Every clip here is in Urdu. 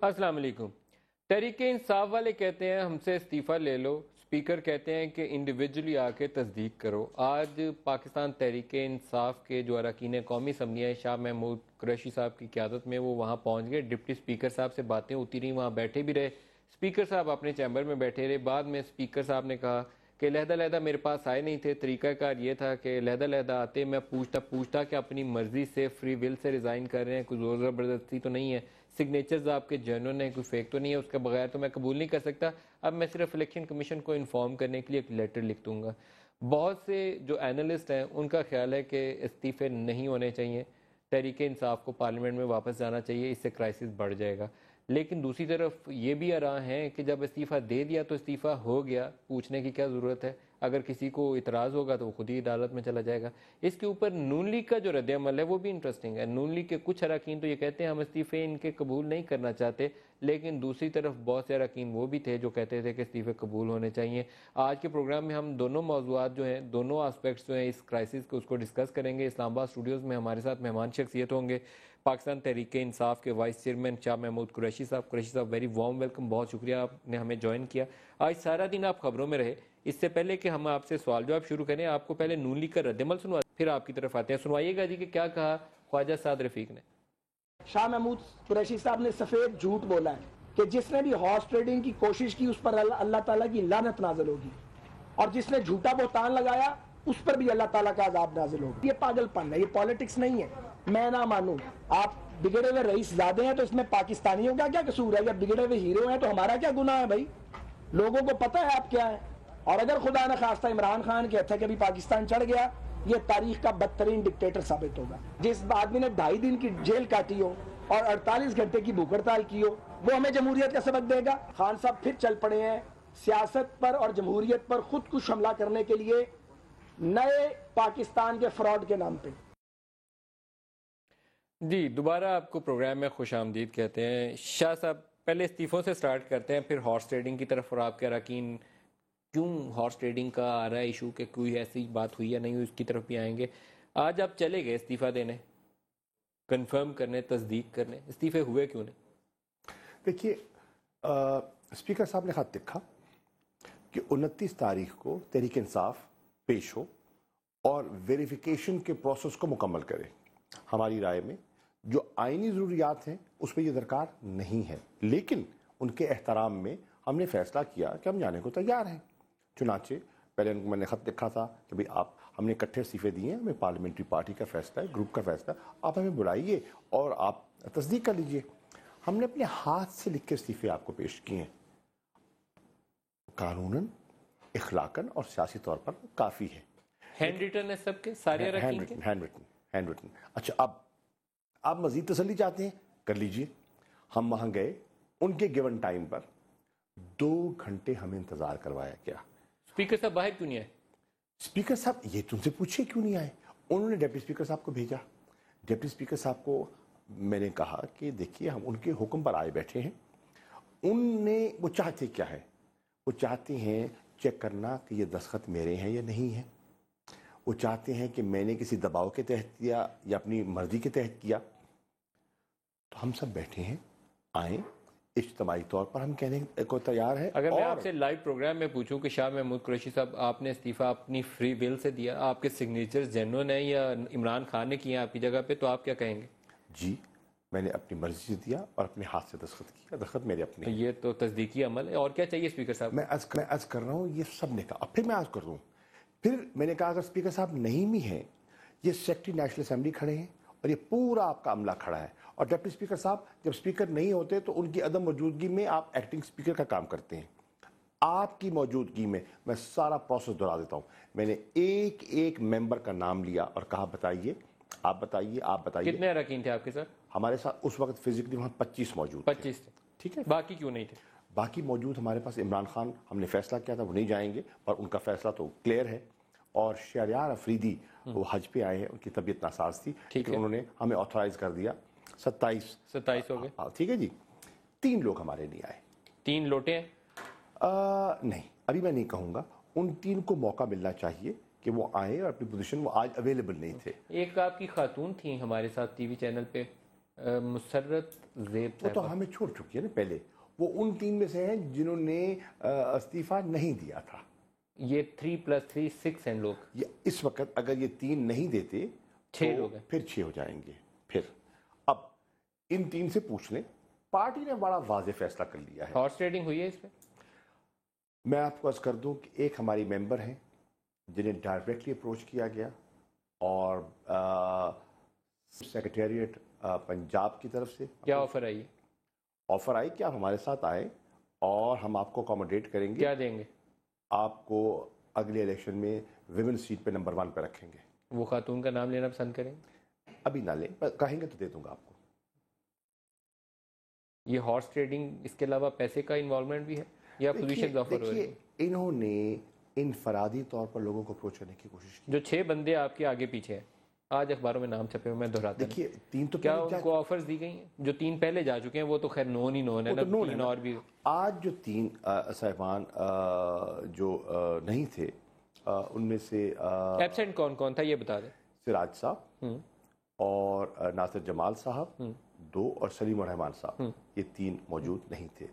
السلام علیکم۔ تحریک انصاف والے کہتے ہیں ہم سے استعفیٰ لے لو، اسپیکر کہتے ہیں کہ انڈیویجولی آ کے تصدیق کرو۔ آج پاکستان تحریک انصاف کے جو اراکین قومی اسمبلی ہیں شاہ محمود قریشی صاحب کی قیادت میں وہ وہاں پہنچ گئے۔ ڈپٹی اسپیکر صاحب سے باتیں ہوتی رہیں، وہاں بیٹھے بھی رہے، اسپیکر صاحب اپنے چیمبر میں بیٹھے رہے۔ بعد میں اسپیکر صاحب نے کہا کہ علیحدہ میرے پاس آئے نہیں تھے، طریقہ کار یہ تھا کہ علیحدہ آتے میں پوچھتا کہ اپنی مرضی سے فری ول سے ریزائن کر رہے ہیں، کوئی زور زبردستی تو نہیں ہے، سگنیچرز آپ کے جنون ہیں، کوئی فیک تو نہیں ہے، اس کے بغیر تو میں قبول نہیں کر سکتا، اب میں صرف الیکشن کمیشن کو انفارم کرنے کے لیے ایک لیٹر لکھ دوں گا۔ بہت سے جو اینالسٹ ہیں ان کا خیال ہے کہ استعفے نہیں ہونے چاہیے، تحریک انصاف کو پارلیمنٹ میں واپس جانا چاہیے، اس سے کرائسس بڑھ جائے گا۔ لیکن دوسری طرف یہ بھی آراء ہیں کہ جب استعفیٰ دے دیا تو استعفیٰ ہو گیا، پوچھنے کی کیا ضرورت ہے، اگر کسی کو اعتراض ہوگا تو وہ خود ہی عدالت میں چلا جائے گا۔ اس کے اوپر نون لیگ کا جو رد عمل ہے وہ بھی انٹرسٹنگ ہے۔ نون لیگ کے کچھ اراکین تو یہ کہتے ہیں ہم استعفے ان کے قبول نہیں کرنا چاہتے، لیکن دوسری طرف بہت سے اراکین وہ بھی تھے جو کہتے تھے کہ استعفے قبول ہونے چاہیے۔ آج کے پروگرام میں ہم دونوں موضوعات جو ہیں، دونوں آسپیکٹس جو ہیں اس کرائسس کو، اس کو ڈسکس کریں گے۔ اسلام آباد اسٹوڈیوز میں ہمارے ساتھ مہمان شخصیت ہوں گے پاکستان تحریک انصاف کے وائس چیئرمین شاہ محمود قریشی صاحب۔ قریشی صاحب ویری وارم ویلکم، بہت شکریہ آپ نے ہمیں جوائن کیا۔ آج سارا دن آپ خبروں میں رہے، اس سے پہلے کہ ہم آپ سے سوال جواب شروع کریں آپ کو پہلے نون لیگ کا رد عمل سنوا، پھر آپ کی طرف آتے ہیں۔ سنوائیے گا جی کہ کیا کہا خواجہ سعد رفیق نے۔ شاہ محمود قریشی صاحب نے سفید جھوٹ بولا ہے کہ جس نے بھی ہارس ٹریڈنگ کی کوشش کی اس پر اللہ تعالیٰ کی لعنت نازل ہوگی، اور جس نے جھوٹا بہتان لگایا اس پر بھی اللہ تعالیٰ کا عذاب نازل ہوگا۔ یہ پاگل پن ہے، یہ پالیٹکس نہیں ہے۔ میں نہ مانوں، آپ بگڑے ہوئے رئیس زادے ہیں تو اس میں پاکستانیوں کا کیا قصور ہے؟ یا بگڑے ہوئے ہیرو ہیں تو ہمارا کیا گناہ ہے بھائی؟ لوگوں کو پتہ ہے آپ کیا ہے۔ اور اگر خدا نہ خواستہ عمران خان کے ہتھے کبھی پاکستان چڑھ گیا، یہ تاریخ کا بدترین ڈکٹیٹر ثابت ہوگا۔ جس آدمی نے 2.5 دن کی جیل کاٹی ہو اور 48 گھنٹے کی بھوک ہڑتال کی ہو، وہ ہمیں جمہوریت کا سبق دے گا؟ خان صاحب پھر چل پڑے ہیں سیاست پر اور جمہوریت پر خود کش حملہ کرنے کے لیے، نئے پاکستان کے فراڈ کے نام پہ۔ جی دوبارہ آپ کو پروگرام میں خوش آمدید کہتے ہیں۔ شاہ صاحب پہلے استعفوں سے سٹارٹ کرتے ہیں، پھر ہارس ٹریڈنگ کی طرف، اور آپ کے اراکین کیوں ہارس ٹریڈنگ کا آ رہا ہے ایشو کہ کوئی ایسی بات ہوئی یا نہیں ہوئی، اس کی طرف بھی آئیں گے۔ آج آپ چلے گئے استعفیٰ دینے، کنفرم کرنے، تصدیق کرنے، استعفے ہوئے کیوں نہیں؟ دیکھیے، اسپیکر صاحب نے خط لکھا کہ 29 تاریخ کو تحریک انصاف پیش ہو اور ویریفیکیشن کے پروسیس کو مکمل کرے۔ ہماری رائے میں جو آئینی ضروریات ہیں اس پہ یہ درکار نہیں ہے، لیکن ان کے احترام میں ہم نے فیصلہ کیا کہ ہم جانے کو تیار ہیں۔ چنانچہ پہلے ان کو میں نے خط لکھا تھا کہ بھئی ہم نے اکٹھے استعفے دیے ہیں، ہمیں پارلیمنٹری پارٹی کا فیصلہ ہے، گروپ کا فیصلہ ہے، آپ ہمیں بلائیے اور آپ تصدیق کر لیجئے۔ ہم نے اپنے ہاتھ سے لکھ کے استعفے آپ کو پیش کیے ہیں، قانوناً، اخلاقاً اور سیاسی طور پر کافی ہے۔ ہینڈ ریٹن ہے سب کے، سارے اراکین کے؟ Hand written. اچھا، اب آپ مزید تسلی چاہتے ہیں، کر لیجئے۔ ہم وہاں گئے، ان کے گیون ٹائم پر 2 گھنٹے ہمیں انتظار کروایا گیا۔ اسپیکر صاحب باہر کیوں نہیں آئے؟ اسپیکر صاحب یہ تم سے پوچھے کیوں نہیں آئے؟ انہوں نے ڈپٹی اسپیکر صاحب کو بھیجا۔ ڈپٹی اسپیکر صاحب کو میں نے کہا کہ دیکھیے ہم ان کے حکم پر آئے بیٹھے ہیں، وہ چاہتے کیا ہے؟ وہ چاہتے ہیں چیک کرنا کہ یہ دستخط میرے ہیں یا نہیں ہیں۔ وہ چاہتے ہیں کہ میں نے کسی دباؤ کے تحت کیا یا اپنی مرضی کے تحت کیا۔ تو ہم سب بیٹھے ہیں، آئیں، اجتماعی طور پر ہم کہنے کو تیار ہیں۔ اگر میں آپ سے لائیو پروگرام میں پوچھوں کہ شاہ محمود قریشی صاحب آپ نے استعفیٰ اپنی فری ول سے دیا، آپ کے سگنیچرز جینوئن ہیں یا عمران خان نے کیے ہیں آپ کی جگہ پہ، تو آپ کیا کہیں گے؟ جی میں نے اپنی مرضی سے دیا اور اپنے ہاتھ سے دستخط کیا، دستخط میرے اپنے۔ یہ تو تصدیقی عمل ہے، اور کیا چاہیے اسپیکر صاحب؟ میں عرض کر رہا ہوں، یہ سب نے کہا، اب پھر میں عرض کر رہا ہوں، پھر میں نے کہا اگر اسپیکر صاحب نہیں بھی ہیں، یہ سیکریٹری نیشنل اسمبلی کھڑے ہیں اور یہ پورا آپ کا عملہ کھڑا ہے، اور ڈپٹی اسپیکر صاحب جب اسپیکر نہیں ہوتے تو ان کی عدم موجودگی میں آپ ایکٹنگ اسپیکر کا کام کرتے ہیں۔ آپ کی موجودگی میں میں سارا پروسیس دہرا دیتا ہوں، میں نے ایک ایک ممبر کا نام لیا اور کہا بتائیے، آپ بتائیے، آپ بتائیے۔ کتنے اراکین تھے آپ کے ساتھ؟ ہمارے ساتھ اس وقت فزیکلی وہاں 25 موجود تھے۔ 25 تھے، ٹھیک ہے، باقی کیوں نہیں تھے؟ باقی موجود ہمارے پاس عمران خان، ہم نے فیصلہ کیا تھا وہ نہیں جائیں گے، پر ان کا فیصلہ تو کلیئر ہے، اور شہریار افریدی وہ حج پہ آئے ہیں، ان کی طبیعت ناساز تھی، لیکن انہوں نے ہمیں آتھرائز کر دیا۔ 27 ہو گئے، ٹھیک ہے جی۔ 3 لوگ ہمارے نہیں آئے۔ 3 لوٹے ہیں؟ نہیں، ابھی میں نہیں کہوں گا، ان 3 کو موقع ملنا چاہیے کہ وہ آئیں اور اپنی پوزیشن، وہ آج اویلیبل نہیں تھے۔ ایک آپ کی خاتون تھیں ہمارے ساتھ ٹی وی چینل پہ، مسرت زیب وہ تو ہمیں چھوڑ چکی ہے نا پہلے. وہ ان 3 میں سے ہیں جنہوں نے استعفیٰ نہیں دیا تھا. یہ 3+3 6 ہیں لوگ. اس وقت اگر یہ 3 نہیں دیتے 6 لوگ ہیں. پھر 6 ہو جائیں گے. پھر اب ان 3 سے پوچھ لیں. پارٹی نے بڑا واضح فیصلہ کر لیا ہے. ہارس ٹریڈنگ ہوئی ہے اس پہ؟ میں آپ کو عرض کر دوں کہ ایک ہماری ممبر ہیں جنہیں ڈائریکٹلی اپروچ کیا گیا اور سیکریٹریٹ پنجاب کی طرف سے کیا آفر آئی؟ آفر آئی کہ آپ ہمارے ساتھ آئیں اور ہم آپ کو اکوموڈیٹ کریں گے. کیا دیں گے؟ آپ کو اگلے الیکشن میں ویمن سیٹ پہ نمبر 1 پہ رکھیں گے. وہ خاتون کا نام لینا پسند کریں؟ ابھی نہ لیں, کہیں گے تو دے دوں گا آپ کو. یہ ہارس ٹریڈنگ اس کے علاوہ پیسے کا انوالومنٹ بھی ہے یا پوزیشن آفر ہو رہی ہے؟ انہوں نے انفرادی طور پر لوگوں کو اپروچ کرنے کی کوشش کی. جو 6 بندے آپ کے آگے پیچھے ہیں, آج اخباروں میں نام چھپے ہوئے, میں دہراتا ہوں. دیکھیے 3 تو کیا ان کو آفرز دی گئی ہیں؟ جو 3 پہلے جا چکے ہیں وہ تو خیر نون ہی نون ہے نا. 3 اور بھی آج جو 3 صاحبان جو نہیں تھے ان میں سے ایبسنٹ کون کون تھا یہ بتا دیں. سراج صاحب اور ناصر جمال صاحب 2 اور سلیم الرحمان صاحب, یہ 3 موجود نہیں تھے.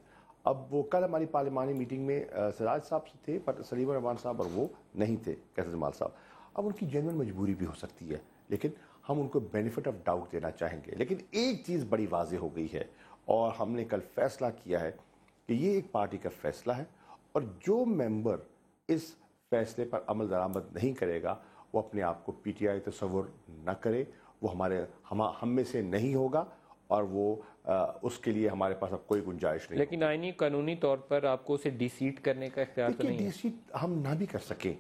اب وہ کل ہماری پارلیمانی میٹنگ میں سراج صاحب سے تھے پر سلیم الرحمان صاحب اور وہ نہیں تھے, کیسر جمال صاحب. اب ان کی جینوئن مجبوری بھی ہو سکتی ہے لیکن ہم ان کو بینیفٹ آف ڈاؤٹ دینا چاہیں گے. لیکن ایک چیز بڑی واضح ہو گئی ہے اور ہم نے کل فیصلہ کیا ہے کہ یہ ایک پارٹی کا فیصلہ ہے اور جو ممبر اس فیصلے پر عمل درآمد نہیں کرے گا وہ اپنے آپ کو پی ٹی آئی تصور نہ کرے. وہ ہم میں سے نہیں ہوگا اور وہ اس کے لیے ہمارے پاس اب کوئی گنجائش نہیں. لیکن آئینی قانونی طور پر آپ کو اسے ڈی سیٹ کرنے کا اختیار تو نہیں ہے. ڈی سیٹ ہم نہ بھی کر سکیں,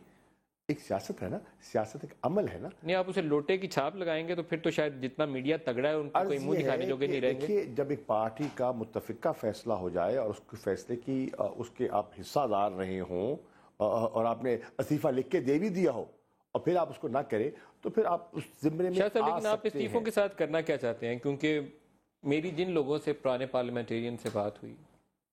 ایک سیاست ہے نا, سیاست ایک عمل ہے نا. نہیں, آپ اسے لوٹے کی چھاپ لگائیں گے تو پھر تو شاید جتنا میڈیا تگڑا ہے ان کو کوئی منہ دکھانے جوگے نہیں رہیں گے. دیکھیے جب ایک پارٹی کا متفقہ فیصلہ ہو جائے اور اس کے فیصلے کی اس کے آپ حصہ دار رہے ہوں اور آپ نے استعفیٰ لکھ کے دے بھی دیا ہو اور پھر آپ اس کو نہ کریں تو پھر آپ اس زمرے میں آ سکتے ہیں. لیکن آپ استعفوں کے ساتھ کرنا کیا چاہتے ہیں؟ کیونکہ میری جن لوگوں سے پرانے پارلیمنٹیرین سے بات ہوئی,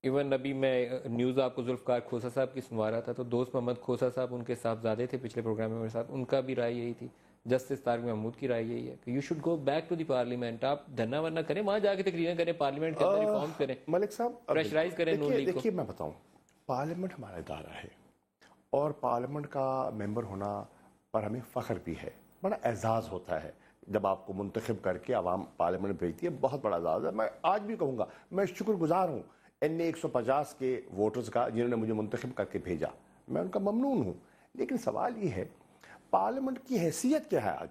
ایون ابھی میں نیوز آپ کو ذوالفقار کھوسا صاحب کی سنوا رہا تھا تو دوست محمد کھوسا صاحب ان کے صاحبزادے تھے پچھلے پروگرام میں میرے ساتھ, ان کا بھی رائے یہی تھی. جسٹس طارق محمود کی رائے یہی ہے کہ you should go back to the parliament. آپ دھرنا ورنا کریں, وہاں جا کے تقریریں کریں, پارلیمنٹ کے اندر ریفارم کریں, ملک صاحب پریشرائز کریں نون لیگ کو. دیکھیے میں بتاؤں, پارلیمنٹ ہمارا ادارہ ہے اور پارلیمنٹ کا ممبر ہونا پر ہمیں فخر بھی ہے, بڑا اعزاز ہوتا ہے جب آپ کو منتخب کر کے عوام پارلیمنٹ بھیجتی ہے, بہت بڑا اعزاز ہے. میں آج بھی کہوں گا میں شکر گزار ہوں NA 150 کے ووٹرز کا جنہوں نے مجھے منتخب کر کے بھیجا, میں ان کا ممنون ہوں. لیکن سوال یہ ہے پارلیمنٹ کی حیثیت کیا ہے؟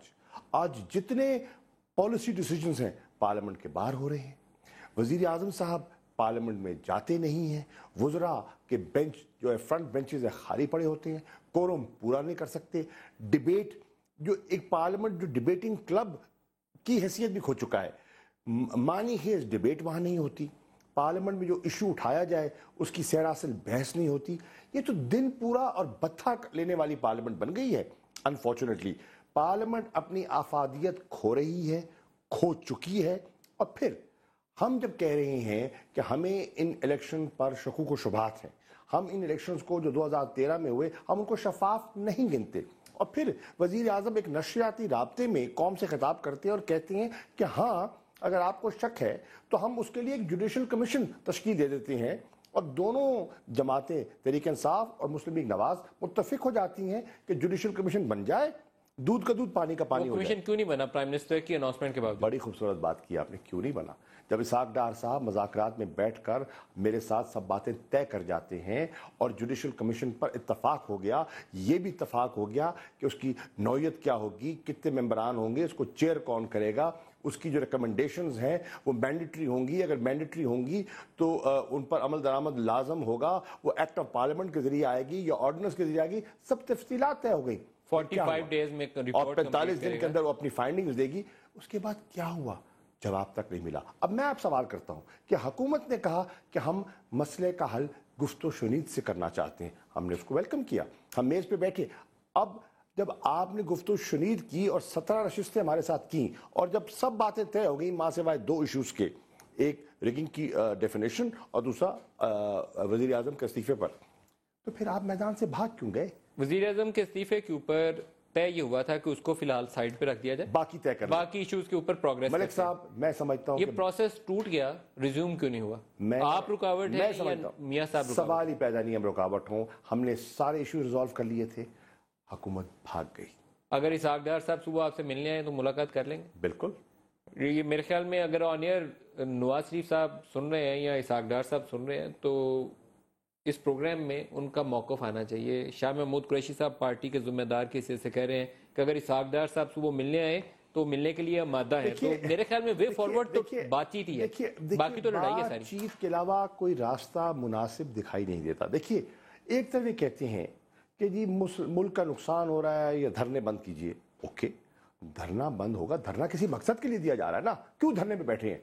آج جتنے پالیسی ڈیسیجنز ہیں پارلیمنٹ کے باہر ہو رہے ہیں. وزیر اعظم صاحب پارلیمنٹ میں جاتے نہیں ہیں, وزراء کے بینچ جو ہے فرنٹ بینچز خالی پڑے ہوتے ہیں, کورم پورا نہیں کر سکتے. ڈیبیٹ جو ایک پارلیمنٹ جو ڈیبیٹنگ کلب کی حیثیت بھی کھو چکا ہے, مانی خیز ڈیبیٹ وہاں نہیں ہوتی. پارلیمنٹ میں جو ایشو اٹھایا جائے اس کی سیراصل بحث نہیں ہوتی. یہ تو دن پورا اور بتھا لینے والی پارلیمنٹ بن گئی ہے. انفارچونیٹلی پارلیمنٹ اپنی افادیت کھو رہی ہے, کھو چکی ہے. اور پھر ہم جب کہہ رہے ہیں کہ ہمیں ان الیکشن پر شکوک و شبہات ہیں, ہم ان الیکشنز کو جو 2013 میں ہوئے ہم ان کو شفاف نہیں گنتے, اور پھر وزیر اعظم ایک نشریاتی رابطے میں قوم سے خطاب کرتے ہیں اور کہتے ہیں کہ ہاں اگر آپ کو شک ہے تو ہم اس کے لیے ایک جوڈیشل کمیشن تشکیل دے دیتے ہیں, اور دونوں جماعتیں تحریک انصاف اور مسلم لیگ نواز متفق ہو جاتی ہیں کہ جوڈیشل کمیشن بن جائے, دودھ کا دودھ پانی کا پانی ہو جائے. کمیشن کیوں نہیں بنا پرائم منسٹر کی اناؤنسمنٹ کے بعد؟ بڑی خوبصورت بات کی آپ نے, کیوں نہیں بنا. جب اسحاق ڈار صاحب مذاکرات میں بیٹھ کر میرے ساتھ سب باتیں طے کر جاتے ہیں اور جوڈیشل کمیشن پر اتفاق ہو گیا, یہ بھی اتفاق ہو گیا کہ اس کی نوعیت کیا ہوگی, کتنے ممبران ہوں گے, اس کو چیئر کون کرے گا, اس کی جو ریکمنڈیشنز ہیں وہ مینڈیٹری ہوں گی, اگر مینڈیٹری ہوں گی تو ان پر عمل درآمد لازم ہوگا, وہ ایکٹ آف پارلیمنٹ کے ذریعے آئے گی یا آرڈیننس کے ذریعے آئے گی, سب تفصیلات طے ہو گئی. 45 ڈیز میں اور 45 دن کے اندر وہ اپنی فائنڈنگز دے گی. اس کے بعد کیا ہوا؟ جواب تک نہیں ملا. اب میں آپ سوال کرتا ہوں کہ حکومت نے کہا کہ ہم مسئلے کا حل گفت و شنید سے کرنا چاہتے ہیں, ہم نے اس کو ویلکم کیا, ہم میز پہ بیٹھے. اب جب آپ نے گفت و شنید کی اور 17 نشستیں ہمارے ساتھ کی اور جب سب باتیں طے ہو گئیں ماں سوائے 2 ایشوز کے, ایک ریگنگ کی ڈیفینیشن اور دوسرا وزیر اعظم کے استعفے پر, تو پھر آپ میدان سے بھاگ کیوں گئے؟ وزیر اعظم کے استعفے کے اوپر طے یہ ہوا تھا کہ اس کو فی الحال سائڈ پہ رکھ دیا جائے, باقی طے کرنا. باقی ایشوز کے اوپر پروگریس. ملک صاحب میں سمجھتا ہوں یہ پروسیس ٹوٹ گیا, ریزیوم کیوں نہیں ہوا؟ آپ رکاوٹ ہے یا میاں صاحب رکاوٹ؟ سوال ہی پیدا نہیں ہم رکاوٹ ہوں, ہم نے سارے ایشو ریزالو کر لیے تھے, حکومت بھاگ گئی. اگر اسحاق ڈار صاحب صبح آپ سے ملنے آئے تو ملاقات کر لیں گے؟ بالکل. یہ میرے خیال میں اگر آن ایئر نواز شریف صاحب سن رہے ہیں یا اسحاق ڈار صاحب سن رہے ہیں تو اس پروگرام میں ان کا موقف آنا چاہیے. شاہ محمود قریشی صاحب پارٹی کے ذمہ دار کے حصے سے کہہ رہے ہیں کہ اگر اسحاق ڈار صاحب صبح ملنے آئے تو ملنے کے لیے آمادہ ہے. تو میرے خیال میں وے فارورڈ تو بات چیت ہی ہے, باقی تو لڑائی ہے ساری. چیت کے علاوہ کوئی راستہ مناسب دکھائی نہیں دیتا. دیکھیے ایک طرف یہ کہتے ہیں کہ جی ملک کا نقصان ہو رہا ہے, یہ دھرنے بند کیجئے. اوکے, دھرنا بند ہوگا, دھرنا کسی مقصد کے لیے دیا جا رہا ہے نا, کیوں دھرنے پہ بیٹھے ہیں؟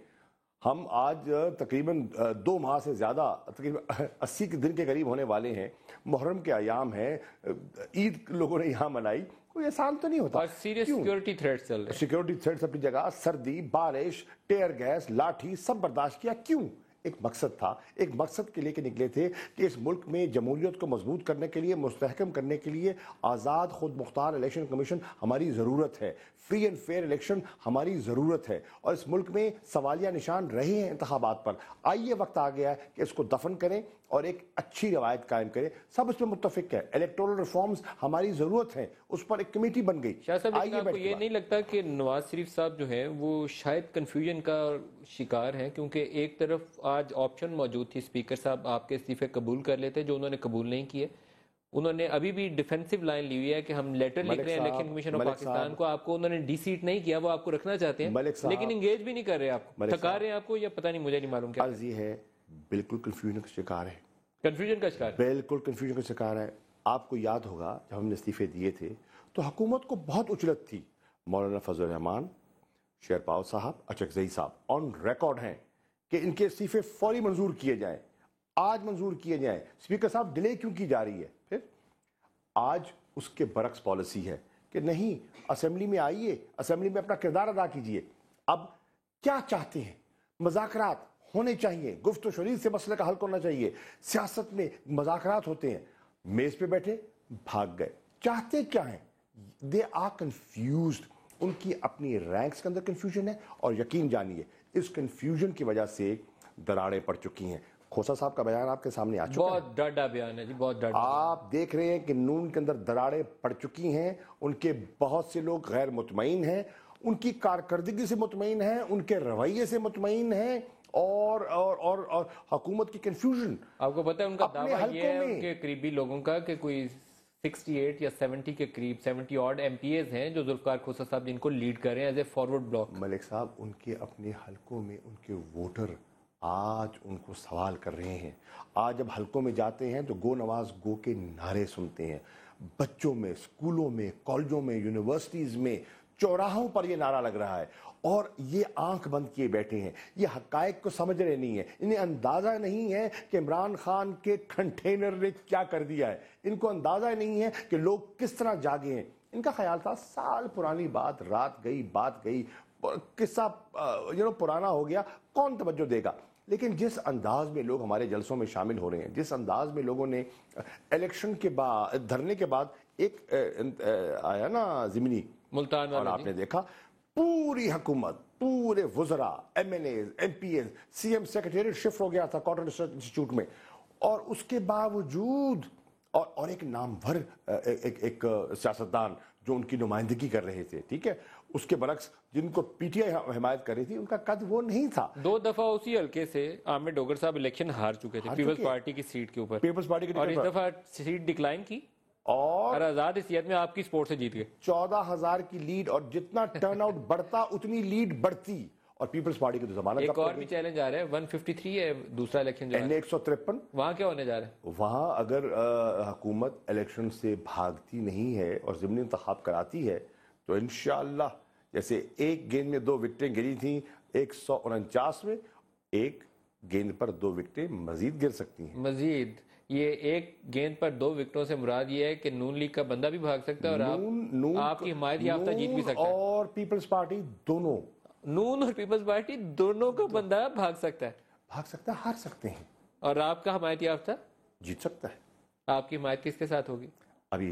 ہم آج تقریباً 2 ماہ سے زیادہ, تقریباً 80 دن کے قریب ہونے والے ہیں, محرم کے ایام ہیں, عید لوگوں نے یہاں منائی, کوئی احسان تو نہیں ہوتا. اور سیریس سیکیورٹی تھریٹس چل رہے ہیں. سیکیورٹی تھریٹس اپنی جگہ, سردی, بارش, ٹیئر گیس, لاٹھی سب برداشت کیا. کیوں؟ ایک مقصد تھا, ایک مقصد کے لے کے نکلے تھے کہ اس ملک میں جمہوریت کو مضبوط کرنے کے لیے, مستحکم کرنے کے لیے آزاد خود مختار الیکشن کمیشن ہماری ضرورت ہے, فری اینڈ فیئر الیکشن ہماری ضرورت ہے, اور اس ملک میں سوالیہ نشان رہے ہیں انتخابات پر. آئیے وقت آ گیا ہے کہ اس کو دفن کریں اور ایک اچھی روایت قائم کریں. سب اس میں متفق ہے, الیکٹورل ریفارمز ہماری ضرورت ہیں, اس پر ایک کمیٹی بن گئی. شاہ صاحب لیکن آپ کو یہ نہیں لگتا کہ نواز شریف صاحب جو ہیں وہ شاید کنفیوژن کا شکار ہیں؟ کیونکہ ایک طرف آج آپشن موجود تھی, اسپیکر صاحب آپ کے استعفے قبول کر لیتے جو انہوں نے قبول نہیں کیے. انہوں نے ابھی بھی ڈیفینسو لائن لی ہوئی ہے کہ ہم لیٹر لکھ رہے ہیں الیکشن کمیشن آف پاکستان کو, آپ کو انہوں نے ڈی سیٹ نہیں کیا, وہ آپ کو رکھنا چاہتے ہیں لیکن انگیج بھی نہیں کر رہے, آپ تھکا رہے ہیں آپ کو, یا پتہ نہیں, مجھے نہیں معلوم کیا. عرض یہ ہے بالکل کنفیوژن کا شکار ہے, کنفیوژن کا شکار, بالکل کنفیوژن کا شکار ہے. آپ کو یاد ہوگا جب ہم نے استعفے دیے تھے تو حکومت کو بہت اچلت تھی. مولانا فضل الرحمان, شیر پاؤ صاحب, اچکزئی صاحب آن ریکارڈ ہیں کہ ان کے استعفے فوری منظور کیے جائیں, آج منظور کیے جائیں. اسپیکر صاحب ڈیلے کیوں کی جا رہی ہے؟ پھر آج اس کے برعکس پالیسی ہے کہ نہیں, اسمبلی میں آئیے, اسمبلی میں اپنا کردار ادا کیجئے. اب کیا چاہتے ہیں؟ مذاکرات ہونے چاہیے, گفت و شنید سے مسئلے کا حل ہونا چاہیے. سیاست میں مذاکرات ہوتے ہیں, میز پہ بیٹھے بھاگ گئے. چاہتے کیا ہیں؟ They are confused. ان کی اپنی رینکس کے اندر کنفیوژن ہے, اور یقین جانیے اس کنفیوژن کی وجہ سے دراڑیں پڑ چکی ہیں. کھوسا صاحب کا بیان آپ کے سامنے آ چکا ہے, بہت ڈاڈا بیان ہے جی, بہت ڈاڈا. آپ دیکھ رہے ہیں کہ نون کے اندر دراڑیں پڑ چکی ہیں. ان کے بہت سے لوگ غیر مطمئن ہیں, ان کی کارکردگی سے مطمئن ہیں, ان کے رویے سے مطمئن ہیں, اور حکومت کی کنفیوژن. آپ کو پتہ ہے ان کا دعویٰ یہ ہے ان کے قریبی لوگوں کا کہ کوئی 68 یا 70 کے قریب 70 آڈ ایم پی ایز ہیں جو ذوالفقار کھوسا صاحب جن کو لیڈ کر رہے ہیں ایز اے فارورڈ بلاک. ملک صاحب ان کے اپنے حلقوں میں ان کے ووٹر آج ان کو سوال کر رہے ہیں. آج جب حلقوں میں جاتے ہیں تو گو نواز گو کے نعرے سنتے ہیں. بچوں میں, اسکولوں میں, کالجوں میں, یونیورسٹیز میں, چوراہوں پر یہ نعرہ لگ رہا ہے, اور یہ آنکھ بند کیے بیٹھے ہیں. یہ حقائق کو سمجھ رہے نہیں ہیں, انہیں اندازہ نہیں ہے کہ عمران خان کے کنٹینر نے کیا کر دیا ہے. ان کو اندازہ نہیں ہے کہ لوگ کس طرح جاگے ہیں. ان کا خیال تھا سال پرانی بات, رات گئی بات گئی, قصہ پرانا ہو گیا, کون توجہ دے گا. لیکن جس انداز میں لوگ ہمارے جلسوں میں شامل ہو رہے ہیں, جس انداز میں لوگوں نے الیکشن کے بعد, دھرنے کے بعد ایک آیا نا ضمنی ملتان, اور آپ نے دیکھا پوری حکومت, پورے وزراء, M L as, M P as, C M secretariat shift ہو گیا تھا کاٹن ریسرچ انسٹیٹیوٹ میں, اور اس کے باوجود اور ایک نامور ایک سیاستدان جو ان کی نمائندگی کر رہے تھے, ٹھیک ہے, اس کے برعکس جن کو پی ٹی آئی حمایت کر رہی تھی ان کا قد وہ نہیں تھا. 2 دفعہ اسی حلقے سے عامر ڈوگر صاحب الیکشن ہار چکے تھے پیپلز پارٹی کی سیٹ کے اوپر, پیپلز پارٹی کی, اور اس دفعہ سیٹ ڈکلائن کی اور آزاد حیثیت میں آپ کی سپورٹ سے جیت گئے. 14,000 کی لیڈ, اور جتنا ٹرن آؤٹ بڑھتا اتنی لیڈ بڑھتی, اور پیپلز پارٹی کی تو ضمانت. ایک اور بھی چیلنج آ رہا ہے, 153 ہے دوسرا الیکشن جو ہے, 153. وہاں کیا ہونے جا رہا ہے؟ وہاں اگر حکومت الیکشن سے بھاگتی نہیں ہے اور ضمنی انتخاب کراتی ہے تو انشاءاللہ جیسے ایک گیند میں 2 وکٹیں گری تھیں 149 میں, ایک گیند پر 2 وکٹیں مزید گر سکتی ہیں. مزید یہ ایک گیند پر 2 وکٹوں سے مراد یہ ہے کہ نون لیگ کا بندہ بھی بھاگ سکتا ہے اور آپ کی حمایت یافتہ جیت بھی سکتا ہے, اور پیپلز پارٹی دونوں, نون اور پیپلز پارٹی دونوں کا بندہ بھاگ سکتا ہے, ہار سکتے ہیں, اور آپ کا حمایت یافتہ جیت سکتا ہے. آپ کی حمایت کس کے ساتھ ہوگی؟ ابھی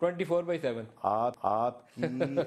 24/7।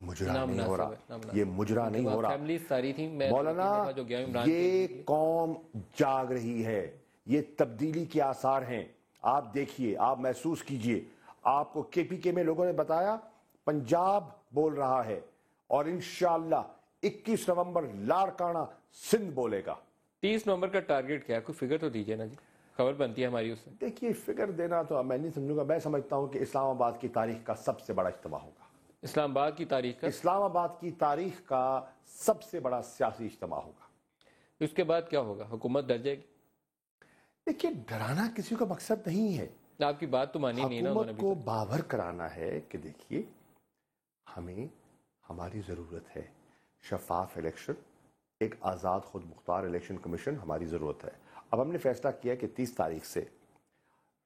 مجرا نہیں ہو رہا، یہ مجرا نہیں ہو رہا فیملیز ساری تھی. میں مولانا، جو گیا عمران یہ قوم جاگ رہی ہے، یہ تبدیلی کے آثار ہیں. آپ دیکھیے، آپ محسوس کیجئے. آپ کو کے پی کے میں لوگوں نے بتایا پنجاب بول رہا ہے، اور انشاءاللہ 21 نومبر لاڑکانہ سندھ بولے گا. 30 نومبر کا ٹارگٹ کیا؟ کوئی فگر تو دیجئے نا جی، خبر بنتی ہے ہماری اس سے. دیکھیے، فگر دینا تو میں نہیں سمجھوں گا. میں سمجھتا ہوں کہ اسلام آباد کی تاریخ کا سب سے بڑا اجتماع ہوگا. اسلام آباد کی تاریخ کا اسلام آباد کی تاریخ کا سب سے بڑا سیاسی اجتماع ہوگا. اس کے بعد کیا ہوگا؟ حکومت ڈر جائے گی؟ دیکھیے، ڈرانا کسی کا مقصد نہیں ہے. آپ کی بات تو مانی نہیں نا. حکومت کو باور کرانا ہے کہ دیکھیے، ہمیں ہماری ضرورت ہے شفاف الیکشن، ایک آزاد خود مختار الیکشن کمیشن ہماری ضرورت ہے. اب ہم نے فیصلہ کیا کہ 30 تاریخ سے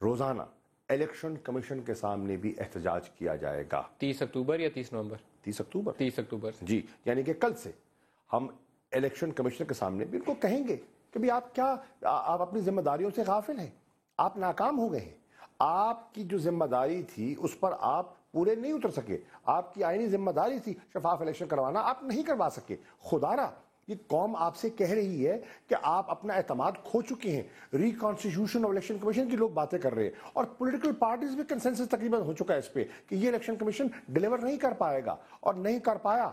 روزانہ الیکشن کمیشن کے سامنے بھی احتجاج کیا جائے گا. 30 اکتوبر یا 30 نومبر؟ 30 اکتوبر. 30 اکتوبر جی، یعنی کہ کل سے ہم الیکشن کمیشن کے سامنے بھی ان کو کہیں گے کہ بھی آپ اپنی ذمہ داریوں سے غافل ہیں، آپ ناکام ہو گئے ہیں. آپ کی جو ذمہ داری تھی اس پر آپ پورے نہیں اتر سکے. آپ کی آئینی ذمہ داری تھی شفاف الیکشن کروانا، آپ نہیں کروا سکے. خدا را، یہ قوم آپ سے کہہ رہی ہے کہ آپ اپنا اعتماد کھو چکے ہیں. ریکانسٹیٹیوشن آف الیکشن کمیشن کی لوگ باتیں کر رہے ہیں، اور پولیٹیکل پارٹیز بھی کنسنسس تقریباً ہو چکا ہے اس پہ کہ یہ الیکشن کمیشن ڈیلیور نہیں کر پائے گا، اور نہیں کر پایا.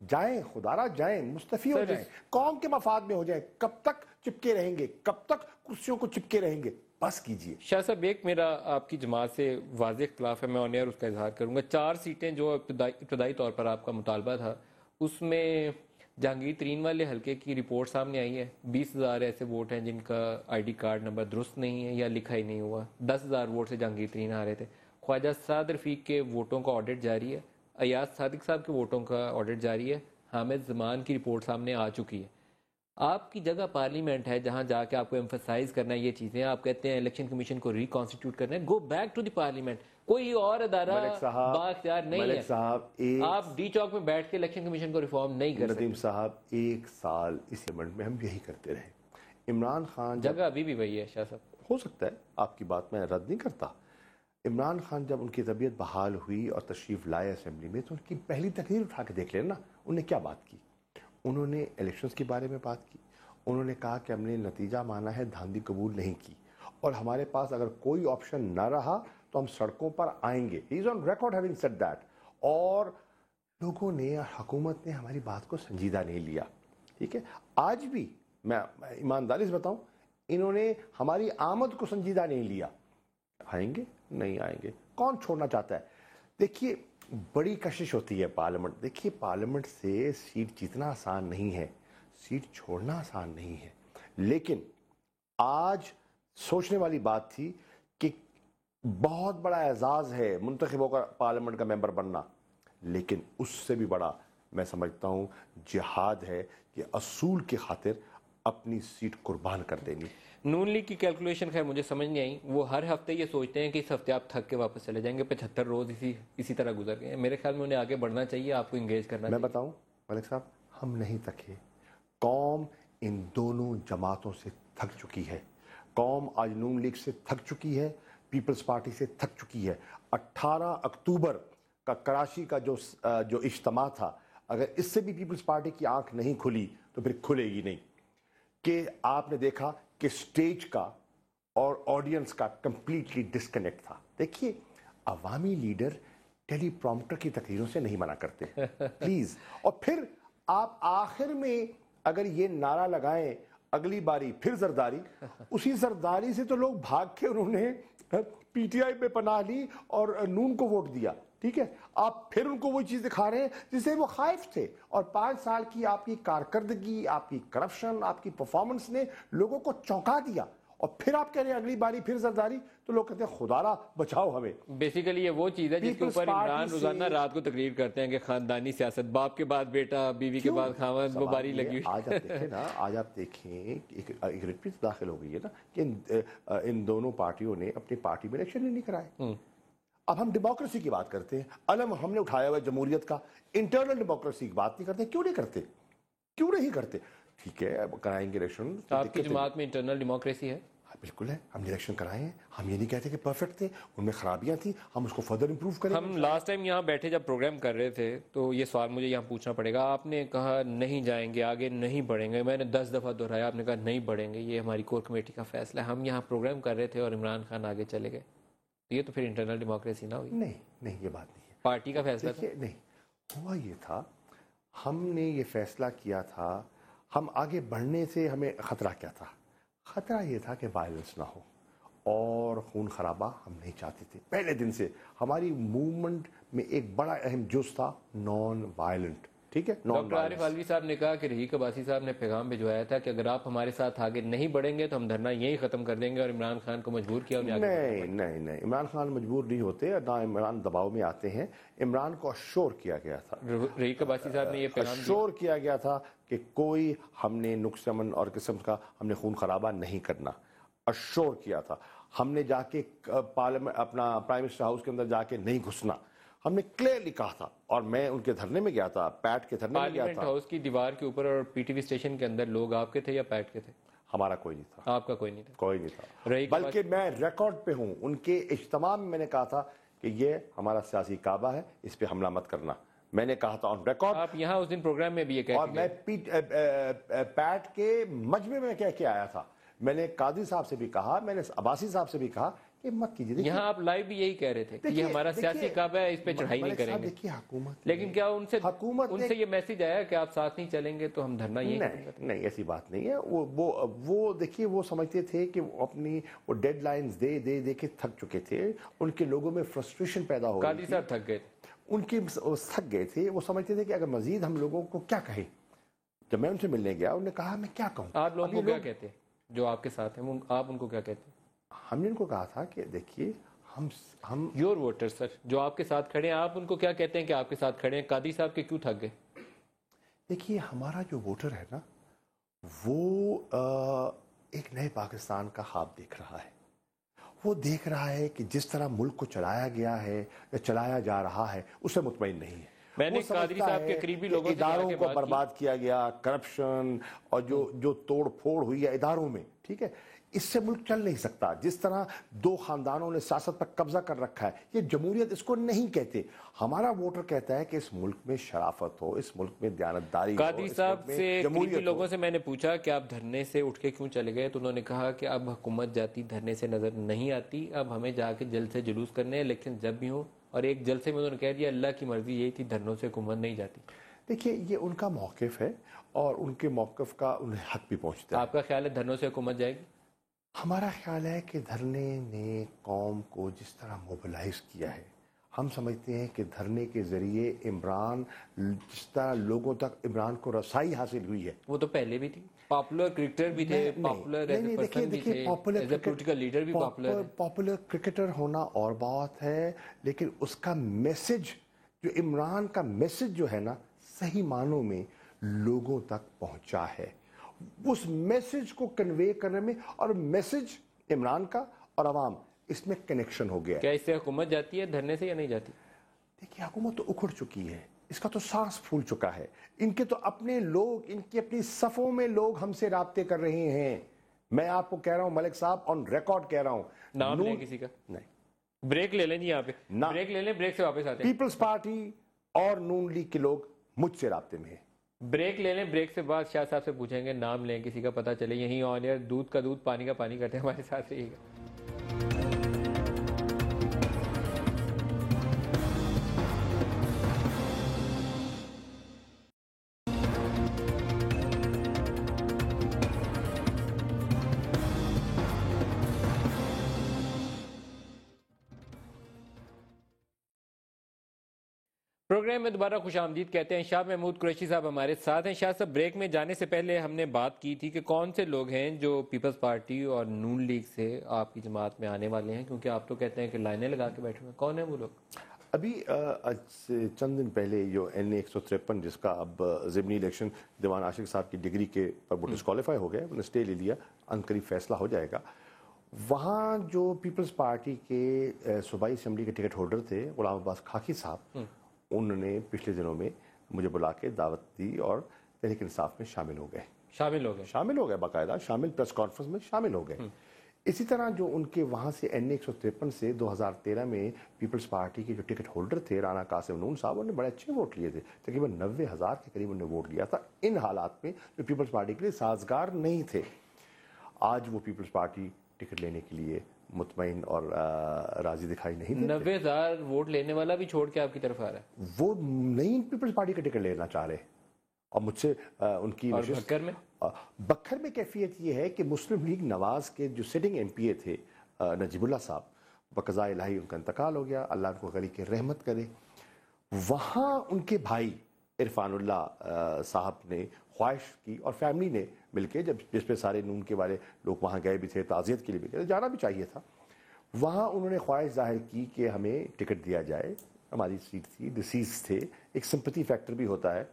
جائیں خدا را، جائیں، مستعفی ہو جائیں، قوم کے مفاد میں ہو جائیں. کب تک چپکے رہیں گے؟ کب تک کرسیوں کو چپکے رہیں گے؟ بس کیجئے. شاہ صاحب، ایک میرا آپ کی جماعت سے واضح اختلاف ہے، میں آن ایئر اس کا اظہار کروں گا. 4 سیٹیں جو ابتدائی طور پر آپ کا مطالبہ تھا، اس میں جہانگیر ترین والے حلقے کی رپورٹ سامنے آئی ہے. 20,000 ایسے ووٹ ہیں جن کا آئی ڈی کارڈ نمبر درست نہیں ہے یا لکھا ہی نہیں ہوا. 10,000 ووٹ سے جہانگیر ترین آ رہے تھے. خواجہ سعد رفیق کے ووٹوں کا آڈٹ جاری ہے. ایاز صادق صاحب کے ووٹوں کا آڈٹ جاری ہے. حامد زمان کی رپورٹ سامنے آ چکی ہے. آپ کی جگہ پارلیمنٹ ہے جہاں جا کے آپ کو ایمفسائز کرنا ہے یہ چیزیں. آپ کہتے ہیں الیکشن کمیشن کو ریکانسٹیٹیوٹ کرنا ہے. Go back to the parliament. کوئی اور ادارہ بااختیار نہیں ہے. آپ ڈی چوک میں بیٹھ کے الیکشن کمیشن کو ریفارم نہیں کر سکتے. ندیم صاحب، 1 سال اس ایونٹ میں ہم یہی کرتے رہے. عمران خان جگہ ابھی بھی وہی ہے. شاہ صاحب، ہو سکتا ہے، آپ کی بات میں رد نہیں کرتا. عمران خان جب ان کی طبیعت بحال ہوئی اور تشریف لائے اسمبلی میں، تو ان کی پہلی تقریر اٹھا کے دیکھ لینا انہوں نے کیا بات کی. انہوں نے الیکشنز کے بارے میں بات کی. انہوں نے کہا کہ ہم نے نتیجہ مانا ہے، دھاندلی قبول نہیں کی، اور ہمارے پاس اگر کوئی آپشن نہ رہا تو ہم سڑکوں پر آئیں گے. He is on record having said that. اور لوگوں نے، حکومت نے ہماری بات کو سنجیدہ نہیں لیا. ٹھیک ہے، آج بھی میں ایمانداری سے بتاؤں، انہوں نے ہماری آمد کو سنجیدہ نہیں لیا. آئیں گے؟ نہیں آئیں گے. کون چھوڑنا چاہتا ہے؟ دیکھیے، بڑی کشش ہوتی ہے پارلیمنٹ. دیکھیے، پارلیمنٹ سے سیٹ جیتنا آسان نہیں ہے، سیٹ چھوڑنا آسان نہیں ہے. لیکن آج سوچنے والی بات تھی کہ بہت بڑا اعزاز ہے منتخب ہو کر پارلیمنٹ کا ممبر بننا، لیکن اس سے بھی بڑا میں سمجھتا ہوں جہاد ہے کہ اصول کی خاطر اپنی سیٹ قربان کر دینی. نون لیگ کی کیلکولیشن خیر مجھے سمجھ نہیں آئی. وہ ہر ہفتے یہ سوچتے ہیں کہ اس ہفتے آپ تھک کے واپس چلے جائیں گے. 75 روز اسی طرح گزر گئے ہیں. میرے خیال میں انہیں آگے بڑھنا چاہیے، آپ کو انگیج کرنا چاہیے. میں بتاؤں ملک صاحب، ہم نہیں تھکے. قوم ان دونوں جماعتوں سے تھک چکی ہے. قوم آج نون لیگ سے تھک چکی ہے، پیپلز پارٹی سے تھک چکی ہے. 18 اکتوبر کا کراچی کا جو اجتماع تھا، اگر اس سے بھی پیپلز پارٹی کی آنکھ نہیں کھلی تو پھر کھلے گی نہیں. کہ آپ نے دیکھا کہ سٹیج کا اور آڈینس کا کمپلیٹلی ڈسکنیکٹ تھا. دیکھیے، عوامی لیڈر ٹیلی پرومپٹر کی تقریروں سے نہیں منع کرتے پلیز. اور پھر آپ آخر میں اگر یہ نعرہ لگائیں اگلی باری پھر زرداری، اسی زرداری سے تو لوگ بھاگ کے انہوں نے پی ٹی آئی پہ پناہ لی اور نون کو ووٹ دیا. ٹھیک ہے، آپ پھر ان کو وہی چیز دکھا رہے ہیں جس سے وہ خائف تھے. اور 5 سال کی آپ کی کارکردگی، آپ کی کرپشن، آپ کی پرفارمنس نے لوگوں کو چونکا دیا. اور پھر آپ کہہ رہے ہیں اگلی باری پھر زرداری، تو لوگ کہتے ہیں خدا را بچاؤ ہمیں. بیسیکلی یہ وہ چیز ہے جس کے اوپر عمران روزانہ رات کو تقریر کرتے ہیں کہ خاندانی سیاست، باپ کے بعد بیٹا، بیوی کے بعد خاوند، وہ باری لگی ہوئی. آج آپ دیکھیں نا، آج آپ دیکھیں ایک ریپیٹ داخل ہو گئی ہے نا کہ ان دونوں پارٹیوں نے اپنی پارٹی میں الیکشن نہیں کرائے. اب ہم ڈیموکریسی کی بات کرتے ہیں، علم ہم نے اٹھایا ہوا جمہوریت کا. انٹرنل ڈیموکریسی کی بات نہیں کرتے. کیوں نہیں کرتے؟ کیوں نہیں کرتے؟ ٹھیک ہے، کرائیں گے الیکشن. آپ کی جماعت میں انٹرنل ڈیموکریسی ہے؟ بالکل ہے, ہم نے الیکشن کرائے ہیں, ہم یہ نہیں کہتے کہ پرفیکٹ تھے, ان میں خرابیاں تھیں, ہم اس کو فردر امپروو کریں. ہم لاسٹ ٹائم یہاں بیٹھے جب پروگرام کر رہے تھے تو یہ سوال مجھے یہاں پوچھنا پڑے گا, آپ نے کہا نہیں جائیں گے, آگے نہیں بڑھیں گے, میں نے 10 دفعہ دہرایا, آپ نے کہا نہیں بڑھیں گے, یہ ہماری کور کمیٹی کا فیصلہ ہے. ہم یہاں پروگرام کر رہے تھے اور عمران خان آگے چلے گئے, یہ تو پھر انٹرنل ڈیموکریسی نہ ہوئی. نہیں یہ بات نہیں ہے, پارٹی کا فیصلہ تھا. نہیں ہوا یہ تھا, ہم نے یہ فیصلہ کیا تھا, ہم آگے بڑھنے سے ہمیں خطرہ کیا تھا؟ خطرہ یہ تھا کہ وائلنس نہ ہو اور خون خرابہ ہم نہیں چاہتے تھے. پہلے دن سے ہماری موومنٹ میں ایک بڑا اہم جز تھا نان وائلنٹ. ٹھیک ہے, ڈاکٹر عارف علوی صاحب نے کہا کہ رحیق عباسی صاحب نے پیغام بھجوایا تھا کہ اگر آپ ہمارے ساتھ آگے نہیں بڑھیں گے تو ہم دھرنا یہیں ختم کر دیں گے, اور عمران خان کو مجبور کیا. نہیں, عمران خان مجبور نہیں ہوتے, نہ عمران دباؤ میں آتے ہیں. عمران کو اشور کیا گیا تھا, رحیق عباسی صاحب نے یہ پیغام اشور کیا گیا تھا کہ کوئی ہم نے نقص امن اور قسم کا ہم نے خون خرابہ نہیں کرنا. اشور کیا تھا, ہم نے جا کے پارلیمنٹ اپنا پرائم منسٹر ہاؤس کے اندر جا کے نہیں گھسنا, ہم نے کلیئرلی کہا تھا. اور میں ان کے دھرنے میں گیا تھا, پیٹ کے دھرنے میں گیا پارلیمنٹ تھا. ہاؤس کی دیوار کے اوپر اور پی ٹی وی اسٹیشن کے اندر لوگ آپ کے تھے یا پیٹ کے تھے؟ ہمارا کوئی نہیں تھا. آپ کا کوئی نہیں تھا؟ کوئی نہیں تھا, بلکہ میں ریکارڈ پہ ہوں, ان کے اجتماع میں میں نے کہا تھا کہ یہ ہمارا سیاسی کعبہ ہے, اس پہ حملہ مت کرنا. میں نے کہا تھا آن ریکارڈ. آپ یہاں اس دن پروگرام میں بھی یہ کہہ اور میں پیٹ کے مجمع میں کہہ کے آیا تھا. میں نے قاضی صاحب سے بھی کہا, میں نے عباسی صاحب سے بھی کہا کہ مت کیجیے. یہاں آپ لائیو بھی یہی کہہ رہے تھے کہ یہ ہمارا سیاسی کعبہ ہے, اس پہ چڑھائی نہیں کریں گے. دیکھیے حکومت, لیکن کیا ان سے یہ میسج آیا کہ آپ ساتھ نہیں چلیں گے تو ہم دھرنا یہی ختم کریں گے؟ نہیں, ایسی بات نہیں ہے. وہ دیکھیے, وہ سمجھتے تھے کہ وہ اپنی وہ ڈیڈ لائنز دے کے تھک چکے تھے. ان کے لوگوں میں فرسٹریشن پیدا ہو قاضی صاحب تھک گئے, ان کی تھک گئے تھے. وہ سمجھتے تھے کہ اگر مزید ہم لوگوں کو کیا کہیں. جب میں ان سے ملنے گیا, انہوں نے کہا میں کیا کہوں. آپ لوگوں کو کیا کہتے ہیں جو آپ کے ساتھ ہیں, آپ ان کو کیا کہتے ہیں؟ ہم نے ان کو کہا تھا کہ دیکھیے ہم یور ووٹر سر جو آپ کے ساتھ کھڑے ہیں, آپ ان کو کیا کہتے ہیں کہ آپ کے ساتھ کھڑے ہیں؟ قاضی صاحب کے کیوں تھک گئے؟ دیکھیے, ہمارا جو ووٹر ہے نا, وہ ایک نئے پاکستان کا خواب دیکھ رہا ہے. وہ دیکھ رہا ہے کہ جس طرح ملک کو چلایا گیا ہے یا چلایا جا رہا ہے, اس سے مطمئن نہیں ہے. میں نے قادری صاحب کے قریبی لوگوں سے اداروں کو برباد کیا گیا, کرپشن اور جو توڑ پھوڑ ہوئی ہے اداروں میں, ٹھیک ہے, اس سے ملک چل نہیں سکتا. جس طرح 2 خاندانوں نے سیاست پر قبضہ کر رکھا ہے, یہ جمہوریت اس کو نہیں کہتے. ہمارا ووٹر کہتا ہے کہ اس ملک میں شرافت ہو, اس ملک میں دیانتداری ہو. قادری صاحب سے قریبی لوگوں سے میں نے پوچھا کہ آپ دھرنے سے اٹھ کے کیوں چلے گئے, تو انہوں نے کہا کہ اب حکومت جاتی دھرنے سے نظر نہیں آتی, اب ہمیں جا کے جلد سے جلوس کرنے ہیں, لیکن جب بھی ہو. اور ایک جلسے میں انہوں نے کہہ دیا اللہ کی مرضی یہی تھی, دھرنوں سے حکومت نہیں جاتی. دیکھیے, یہ ان کا موقف ہے اور ان کے موقف کا انہیں حق بھی پہنچتا ہے. آپ کا خیال ہے دھرنوں سے حکومت جائے گی؟ ہمارا خیال ہے کہ دھرنے نے قوم کو جس طرح موبلائز کیا ہے, ہم سمجھتے ہیں کہ دھرنے کے ذریعے عمران, جس طرح لوگوں تک عمران کو رسائی حاصل ہوئی ہے. وہ تو پہلے بھی تھی, پاپولر کرکٹر بھی تھے, پاپولر ایز اے پرسن بھی تھے, ایز اے پولیٹیکل لیڈر بھی پاپولر ہے. پاپولر کرکٹر ہونا اور بات ہے, لیکن اس کا میسج, جو عمران کا میسج جو ہے نا, صحیح معنوں میں لوگوں تک پہنچا ہے. اس میسج کو کنوے کرنے میں, اور میسج عمران کا اور عوام, اس میں کنیکشن ہو گیا. کیا اس سے حکومت جاتی ہے دھرنے سے یا نہیں جاتی؟ دیکھیے, حکومت تو اکھڑ چکی ہے, اس کا تو سانس پھول چکا ہے. ان کے تو اپنے لوگ, ان کی اپنی صفوں میں لوگ ہم سے رابطے کر رہے ہیں. میں آپ کو کہہ رہا ہوں ملک صاحب, آن ریکارڈ کہہ رہا ہوں. نام لیں کسی کا؟ نہیں. بریک لے لیں جی, یہاں پہ بریک لے لیں, بریک سے واپس آتے ہیں. پیپلز پارٹی اور نون لیگ کے لوگ مجھ سے رابطے میں ہیں. بریک لے لیں, بریک سے بعد شاہ صاحب سے پوچھیں گے, نام لیں کسی کا, پتہ چلے. یہیں آن ایئر دودھ کا دودھ پانی کا پانی کرتے ہیں, ہمارے ساتھ رہیے گا. پروگرام میں دوبارہ خوش آمدید کہتے ہیں. شاہ محمود قریشی صاحب ہمارے ساتھ ہیں. شاہ صاحب, بریک میں جانے سے پہلے ہم نے بات کی تھی کہ کون سے لوگ ہیں جو پیپلز پارٹی اور نون لیگ سے آپ کی جماعت میں آنے والے ہیں, کیونکہ آپ تو کہتے ہیں کہ لائنیں لگا کے بیٹھے ہوئے ہیں. کون ہیں وہ لوگ؟ ابھی چند دن پہلے جو NA 153, جس کا اب ضمنی الیکشن دیوان عاشق صاحب کی ڈگری کے پر وہ ڈسکوالیفائی ہو گئے, انہوں نے اسٹے لے لیا, ان قریب فیصلہ ہو جائے گا. وہاں جو پیپلز پارٹی کے صوبائی اسمبلی کے ٹکٹ ہولڈر تھے غلام عباس خاکی صاحب, انہوں نے پچھلے دنوں میں مجھے بلا کے دعوت دی اور تحریک انصاف میں شامل ہو گئے. شامل ہو گئے باقاعدہ شامل, پریس کانفرنس میں شامل ہو گئے. اسی طرح جو ان کے وہاں سے N153 سے 2013 میں پیپلز پارٹی کے جو ٹکٹ ہولڈر تھے رانا قاسم نون صاحب، انہوں نے بڑے اچھے ووٹ لیے تھے، تقریباً 90,000 کے قریب انہوں نے ووٹ لیا تھا ان حالات میں جو پیپلز پارٹی کے لیے سازگار نہیں تھے۔ آج وہ پیپلز پارٹی ٹکٹ لینے کے لیے مطمئن اور راضی دکھائی نہیں دیتے۔ 90,000 ووٹ لینے والا بھی چھوڑ کے آپ کی طرف آ رہا ہے، وہ نہیں پیپلز پارٹی کا ٹکٹ لینا چاہ رہے، اور مجھ سے ان کی اور بھکر میں بکھر میں کیفیت یہ ہے کہ مسلم لیگ نواز کے جو سٹنگ ایم پی اے تھے نجیب اللہ صاحب، بقضاء الہی ان کا انتقال ہو گیا، اللہ ان کو غنی کی رحمت کرے، وہاں ان کے بھائی عرفان اللہ صاحب نے خواہش کی اور فیملی نے مل کے، جس پہ سارے نون کے والے لوگ وہاں گئے بھی تھے، تعزیت کے لیے بھی گئے، جانا بھی چاہیے تھا، وہاں انہوں نے خواہش ظاہر کی کہ ہمیں ٹکٹ دیا جائے، ہماری سیٹ تھی، ڈسیز تھے، ایک سمپتھی فیکٹر بھی ہوتا ہے۔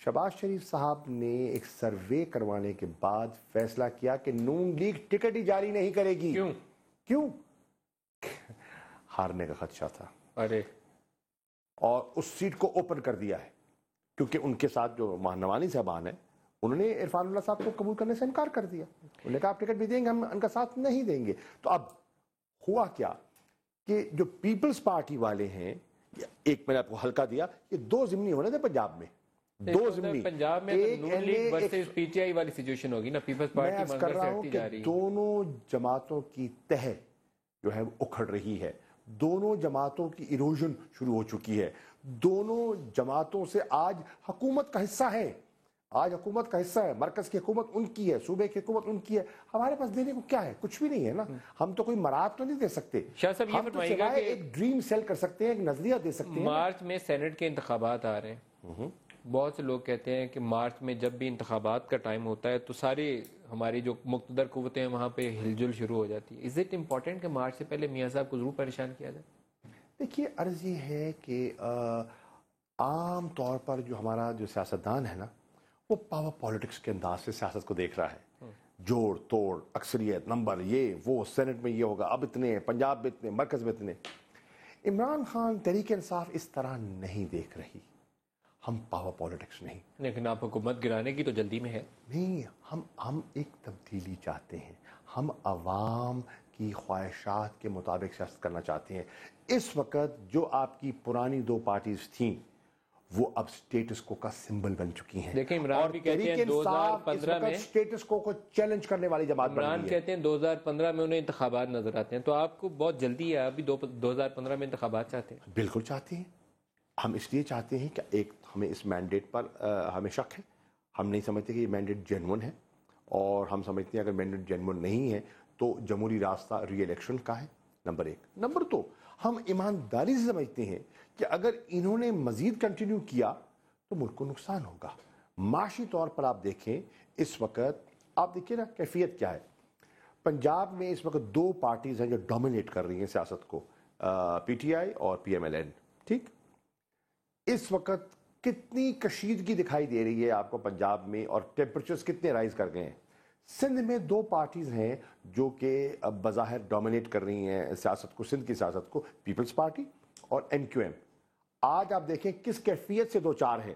شہباز شریف صاحب نے ایک سروے کروانے کے بعد فیصلہ کیا کہ نون لیگ ٹکٹ ہی جاری نہیں کرے گی۔ کیوں؟ ہارنے کا خدشہ تھا، اور اس سیٹ کو اوپن کر دیا ہے، کیونکہ ان کے ساتھ جو نوانی صاحبان ہیں انہوں نے عرفان اللہ صاحب کو قبول کرنے سے انکار کر دیا، انہوں نے کہا آپ ٹکٹ بھی دیں گے، ہم ان کا ساتھ نہیں دیں گے۔ تو اب ہوا کیا کہ جو پیپلز پارٹی والے ہیں، ایک میں نے آپ کو ہلکا دیا، یہ دو ضمنی ہونے تھے پنجاب میں، دو ضمنی، پنجاب میں Noon league versus P T I والی سچویشن ہوگی نا، پیپلز پارٹی منظر سے ہٹتی جا رہی ہے۔ دونوں جماعتوں کی تہ جو ہے وہ اکھڑ رہی ہے، دونوں جماعتوں کی ایروژن شروع ہو چکی ہے، دونوں جماعتوں سے آج حکومت کا حصہ ہے، آج حکومت کا حصہ ہے، مرکز کی حکومت ان کی ہے، صوبے کی حکومت ان کی ہے، ہمارے پاس دینے کو کیا ہے؟ کچھ بھی نہیں ہے نا، ہم تو کوئی مراد تو نہیں دے سکتے، شاہ صاحب یہ ہم تو فرمائیے گا سوائے کہ ایک ڈریم سیل کر سکتے ہیں، ایک نظریہ دے سکتے ہیں۔ مارچ میں سینٹ کے انتخابات آ رہے ہیں، بہت سے لوگ کہتے ہیں کہ مارچ میں جب بھی انتخابات کا ٹائم ہوتا ہے تو ساری ہماری جو مقتدر قوتیں ہیں وہاں پہ ہل جل شروع ہو جاتی ہے۔ از اٹ امپورٹنٹ کہ مارچ سے پہلے میاں صاحب کو ضرور پریشان کیا جائے؟ دیکھیے عرض یہ ہے کہ عام طور پر جو ہمارا جو سیاستدان ہے نا، وہ پاور پالیٹکس کے انداز سے سیاست کو دیکھ رہا ہے، جوڑ توڑ، اکثریت، نمبر، یہ وہ، سینٹ میں یہ ہوگا، اب اتنے ہیں، پنجاب میں اتنے، مرکز میں اتنے۔ عمران خان تحریک انصاف اس طرح نہیں دیکھ رہی، ہم پاور پالیٹکس نہیں، لیکن آپ حکومت گرانے کی تو جلدی میں ہے نہیں، ہم ایک تبدیلی چاہتے ہیں، ہم عوام کی خواہشات کے مطابق سیاست کرنا چاہتے ہیں۔ اس وقت جو آپ کی پرانی دو پارٹیز تھیں وہ اب سٹیٹس کو کا سمبل بن چکی ہیں، دیکھیں عمران بھی کہتے ہیں 2015 میں سٹیٹس کو چیلنج کرنے والی جماعت بن عمران گئی ہے۔ کہتے ہیں 2015 میں انہیں انتخابات نظر آتے ہیں، تو آپ کو بہت جلدی ہے، ابھی 2015 میں انتخابات چاہتے ہیں؟ بالکل چاہتے ہیں، ہم اس لیے چاہتے ہیں کہ ایک ہمیں اس مینڈیٹ پر ہمیں شک ہے، ہم نہیں سمجھتے کہ یہ مینڈیٹ جینون ہے، اور ہم سمجھتے ہیں اگر مینڈیٹ جینون نہیں ہے تو جمہوری راستہ ری الیکشن کا ہے، نمبر ایک۔ نمبر دو، ہم ایمانداری سے سمجھتے ہیں کہ اگر انہوں نے مزید کنٹینیو کیا تو ملک کو نقصان ہوگا۔ معاشی طور پر آپ دیکھیں اس وقت، آپ دیکھیں نا کیفیت کیا ہے، پنجاب میں اس وقت دو پارٹیز ہیں جو ڈومینیٹ کر رہی ہیں سیاست کو، پی ٹی آئی اور پی ایم ایل این، ٹھیک؟ اس وقت کتنی کشیدگی دکھائی دے رہی ہے آپ کو پنجاب میں، اور ٹیمپریچرز کتنے رائز کر گئے ہیں۔ سندھ میں دو پارٹیز ہیں جو کہ بظاہر ڈومینیٹ کر رہی ہیں سیاست کو، سندھ کی سیاست کو، پیپلز پارٹی اور ایم کیو ایم۔ آج آپ دیکھیں کس کیفیت سے دو چار ہیں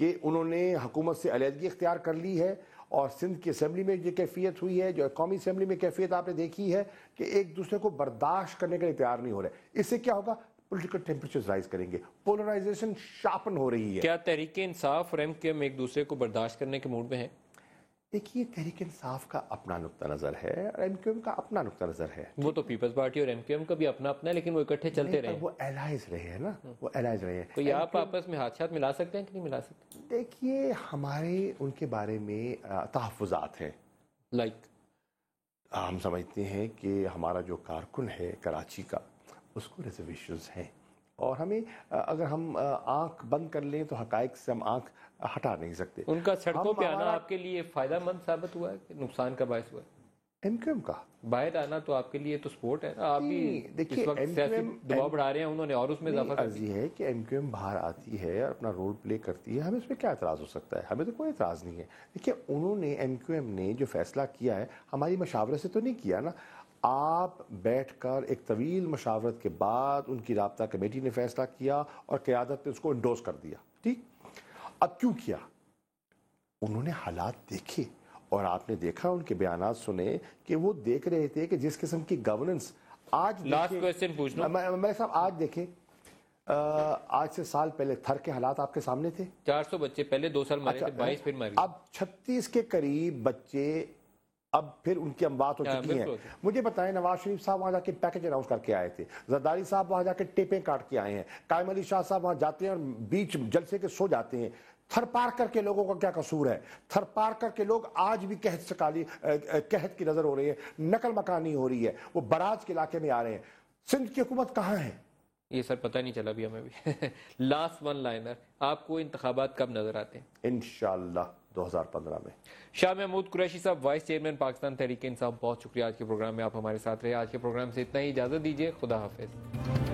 کہ انہوں نے حکومت سے علیحدگی اختیار کر لی ہے، اور سندھ کی اسمبلی میں یہ کیفیت ہوئی ہے، جو قومی اسمبلی میں کیفیت آپ نے دیکھی ہے کہ ایک دوسرے کو برداشت کرنے کے لیے تیار نہیں ہو رہے۔ اس سے کیا ہوگا؟ پولیٹیکل ٹیمپریچرز رائز کریں گے، پولرائزیشن شارپن ہو رہی ہے۔ کیا تحریک انصاف اور ایم کیو ایم ایک دوسرے کو برداشت کرنے کے موڈ میں ہیں؟ دیکھیے تحریک انصاف کا اپنا نقطہ نظر ہے اور ایم کیو ایم کا اپنا نقطہ نظر ہے، وہ تو پیپلز پارٹی اور ایم کیو ایم کا بھی اپنا اپنا ہے، لیکن وہ اکٹھے چلتے رہے، وہ الائز رہے ہیں نا، وہ الائز رہے ہیں۔ تو یہ آپ آپس میں ہاتھ ملا سکتے ہیں کہ نہیں ملا سکتے؟ دیکھیے ہمارے ان کے بارے میں تحفظات ہیں، لائک ہم سمجھتے ہیں کہ ہمارا جو کارکن ہے کراچی کا، اس کو ریزرویشنز ہیں، اور ہمیں اگر ہم آنکھ بند کر لیں تو حقائق سے ہم آنکھ ہٹا نہیں سکتے۔ ان کا سڑکوں پہ آنا آپ کے لیے فائدہ مند ثابت ہوا ہے کہ نقصان کا باعث ہوا ہے؟ ایم کیو ایم کا باہر آنا تو آپ کے لیے تو سپورٹ ہے نا، آپ بھی اس وقت سیاسی دباؤ بڑھا رہے ہیں، انہوں نے اور اس میں اضافہ کر دیا ہے کہ ایم کیو ایم باہر آتی ہے اور اپنا رول پلے کرتی ہے، ہمیں اس پہ کیا اعتراض ہو سکتا ہے؟ ہمیں تو کوئی اعتراض نہیں ہے۔ دیکھیے انہوں نے، ایم کیو ایم نے جو فیصلہ کیا ہے ہماری مشاورت سے تو نہیں کیا نا، آپ بیٹھ کر ایک طویل مشاورت کے بعد ان کی رابطہ کمیٹی نے فیصلہ کیا اور قیادت نے اس کو انڈورس کر دیا، ٹھیک؟ اب کیوں کیا؟ انہوں نے حالات دیکھے اور آپ نے دیکھا ان کے بیانات سنے کہ وہ دیکھ رہے تھے کہ جس قسم کی گورننس آج لاسٹ کوسچن پوچھنا میں صاحب آج دیکھیں آج سے سال پہلے تھر کے حالات آپ کے سامنے تھے 400 بچے پہلے 2 سال مارے تھے 22 پھر مارے اب 36 کے قریب بچے اب پھر ان کی اموات ہو چکی ہیں مجھے بتائیں نواز شریف صاحب وہاں جا کے پیکج اناؤنس کر کے آئے تھے زرداری صاحب وہاں جا کے ٹیپیں کاٹ کے آئے ہیں قائم علی شاہ صاحب وہاں جاتے ہیں اور بیچ جلسے کے سو جاتے ہیں تھر پار کر کے لوگوں کا کیا قصور ہے تھر پار کر کے لوگ آج بھی قحط کی نظر ہو رہی ہے نقل مکانی ہو رہی ہے وہ براج کے علاقے میں آ رہے ہیں سندھ کی حکومت کہاں ہے یہ سر پتہ نہیں چلا بھی ہمیں بھی لاسٹ ون لائنر آپ کو انتخابات کب نظر آتے ہیں انشاءاللہ 2015 میں شاہ محمود قریشی صاحب وائس چیئرمین پاکستان تحریک انصاف بہت شکریہ آج کے پروگرام میں آپ ہمارے ساتھ رہے آج کے پروگرام سے اتنا ہی اجازت دیجیے خدا حافظ